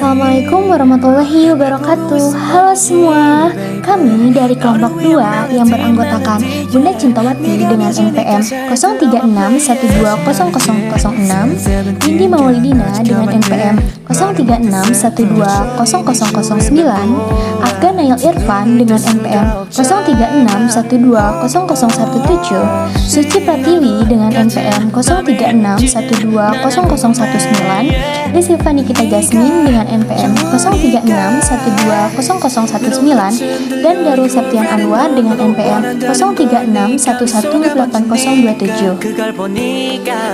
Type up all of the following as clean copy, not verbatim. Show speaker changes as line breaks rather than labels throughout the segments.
Assalamualaikum warahmatullahi wabarakatuh. Halo semua, kami dari kelompok 2 yang beranggotakan Bunda Cintawati dengan NPM 0361200006, Indi Maulidina dengan NPM 0361200009, Afgan Nail Irfan dengan NPM 0361200017, Suci Pratiwi dengan NPM 0361200019, Desiva Nikita Jasmine dengan NPM 0361200019, dan Darul Septian Anwar dengan NPM 0361180027.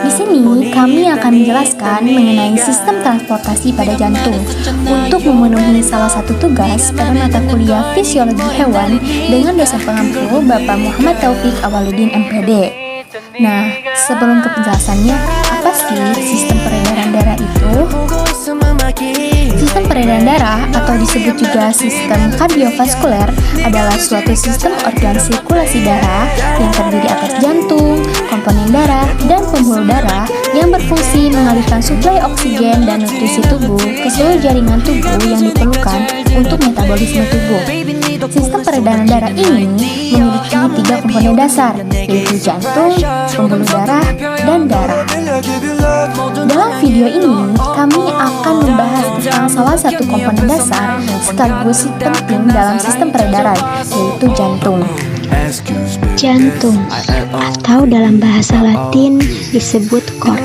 Di sini kami akan menjelaskan mengenai sistem transportasi pada jantung untuk memenuhi salah satu tugas pada mata kuliah Fisiologi Hewan dengan dosen pengampu Bapak Muhammad Taufik Awaludin MPD. Nah, sebelum ke penjelasannya, apa sih sistem peredaran darah itu? Sistem peredaran darah atau disebut juga sistem kardiovaskuler adalah suatu sistem organ sirkulasi darah yang terdiri atas jantung, komponen darah, dan pembuluh darah yang berfungsi mengalirkan suplai oksigen dan nutrisi tubuh ke seluruh jaringan tubuh yang diperlukan untuk metabolisme tubuh. Sistem peredaran darah ini memiliki 3 komponen dasar, yaitu jantung, pembuluh darah, dan darah. Dalam video ini, kami akan membahas tentang salah satu komponen dasar sekaligus penting dalam sistem peredaran, yaitu jantung.
Jantung atau dalam bahasa Latin disebut cor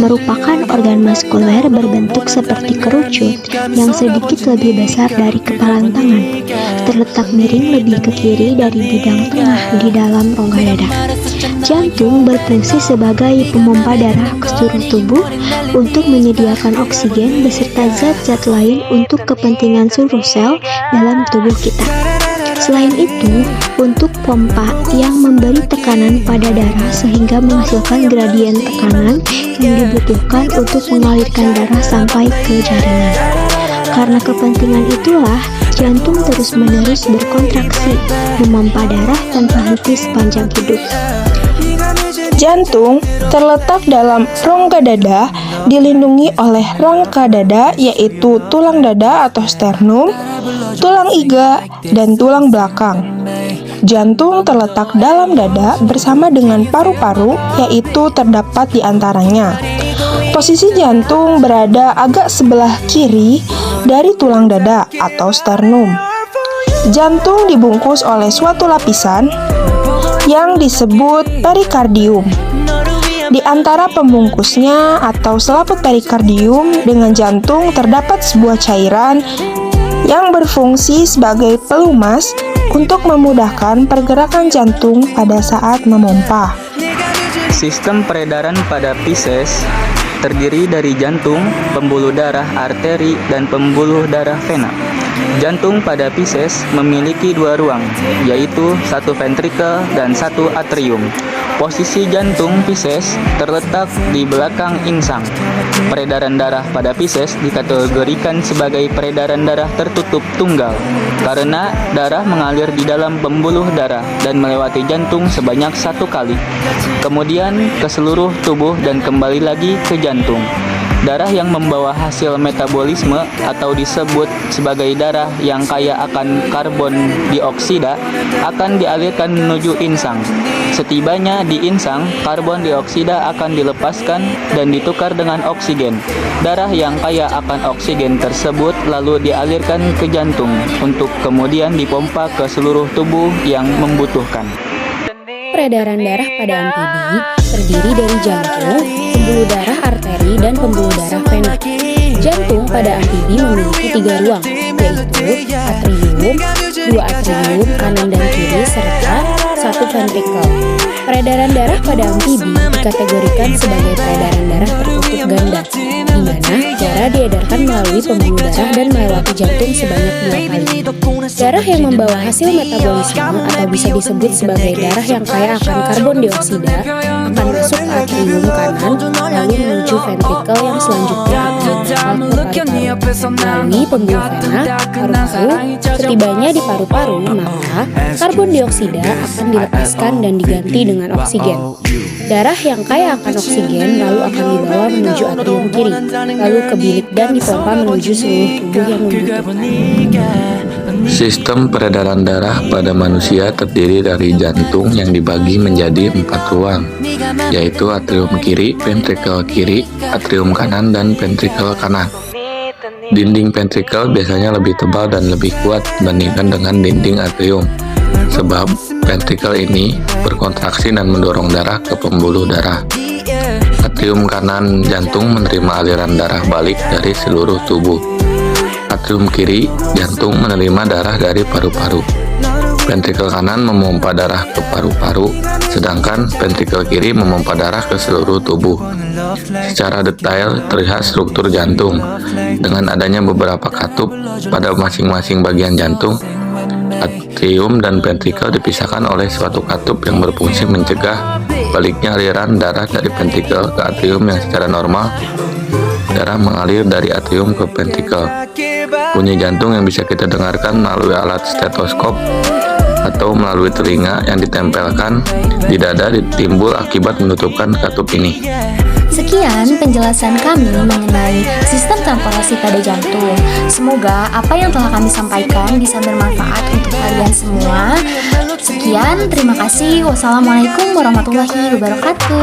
merupakan organ muskuler berbentuk seperti kerucut yang sedikit lebih besar dari kepalan tangan, terletak miring lebih ke kiri dari bidang tengah di dalam rongga dada. Jantung berfungsi sebagai pemompa darah ke seluruh tubuh untuk menyediakan oksigen beserta zat-zat lain untuk kepentingan seluruh sel dalam tubuh kita. Selain itu, untuk pompa yang memberi tekanan pada darah sehingga menghasilkan gradien tekanan yang dibutuhkan untuk mengalirkan darah sampai ke jaringan. Karena kepentingan itulah, jantung terus-menerus berkontraksi, memompa darah tanpa henti sepanjang hidup.
Jantung terletak dalam rongga dada, dilindungi oleh rangka dada yaitu tulang dada atau sternum, tulang iga, dan tulang belakang. Jantung terletak dalam dada bersama dengan paru-paru yaitu terdapat di antaranya. Posisi jantung berada agak sebelah kiri dari tulang dada atau sternum. Jantung dibungkus oleh suatu lapisan yang disebut perikardium. Di antara pembungkusnya atau selaput perikardium dengan jantung terdapat sebuah cairan yang berfungsi sebagai pelumas untuk memudahkan pergerakan jantung pada saat memompa.
Sistem peredaran pada Pisces terdiri dari jantung, pembuluh darah arteri, dan pembuluh darah vena. Jantung pada Pisces memiliki 2 ruang, yaitu satu ventrikel dan satu atrium. Posisi jantung Pisces terletak di belakang insang. Peredaran darah pada Pisces dikategorikan sebagai peredaran darah tertutup tunggal, karena darah mengalir di dalam pembuluh darah dan melewati jantung sebanyak 1 kali, kemudian ke seluruh tubuh dan kembali lagi ke jantung. Darah yang membawa hasil metabolisme atau disebut sebagai darah yang kaya akan karbon dioksida akan dialirkan menuju insang. Setibanya di insang, karbon dioksida akan dilepaskan dan ditukar dengan oksigen. Darah yang kaya akan oksigen tersebut lalu dialirkan ke jantung untuk kemudian dipompa ke seluruh tubuh yang membutuhkan.
Peredaran darah pada amfibi terdiri dari jantung, pembuluh darah arteri, dan pembuluh darah vena. Jantung pada amfibi memiliki 3 ruang, yaitu atrium, 2 atrium kanan dan kiri, serta 1 ventrikel. Peredaran darah pada amfibi dikategorikan sebagai peredaran darah tertutup ganda, di mana darah diedarkan melalui pembuluh darah dan melewati jantung sebanyak 2 kali. Darah yang membawa hasil metabolisme atau bisa disebut sebagai darah yang kaya akan karbon dioksida akan masuk ke atrium kanan lalu menuju ventrikel yang selanjutnya akan masuk ke paru-paru melalui pembuluh vena paru-paru. Setibanya di paru-paru, maka karbon dioksida akan dilepaskan dan diganti dengan oksigen. Darah yang kaya akan oksigen lalu akan dibawa menuju atrium kiri, lalu ke bilik dan dipompa menuju seluruh tubuh yang membutuhkan.
Sistem peredaran darah pada manusia terdiri dari jantung yang dibagi menjadi 4 ruang, yaitu atrium kiri, ventrikel kiri, atrium kanan, dan ventrikel kanan. Dinding ventrikel biasanya lebih tebal dan lebih kuat dibandingkan dengan dinding atrium, sebab ventrikel ini berkontraksi dan mendorong darah ke pembuluh darah. Atrium kanan jantung menerima aliran darah balik dari seluruh tubuh. Atrium kiri jantung menerima darah dari paru-paru. Ventrikel kanan memompa darah ke paru-paru, sedangkan ventrikel kiri memompa darah ke seluruh tubuh. Secara detail terlihat struktur jantung dengan adanya beberapa katup pada masing-masing bagian jantung. Atrium dan ventrikel dipisahkan oleh suatu katup yang berfungsi mencegah baliknya aliran darah dari ventrikel ke atrium yang secara normal darah mengalir dari atrium ke ventrikel. Bunyi jantung yang bisa kita dengarkan melalui alat stetoskop atau melalui telinga yang ditempelkan di dada timbul akibat menutupkan katup ini.
Sekian penjelasan kami mengenai sistem transportasi pada jantung. Semoga apa yang telah kami sampaikan bisa bermanfaat untuk kalian semua. Sekian, terima kasih. Wassalamualaikum warahmatullahi wabarakatuh.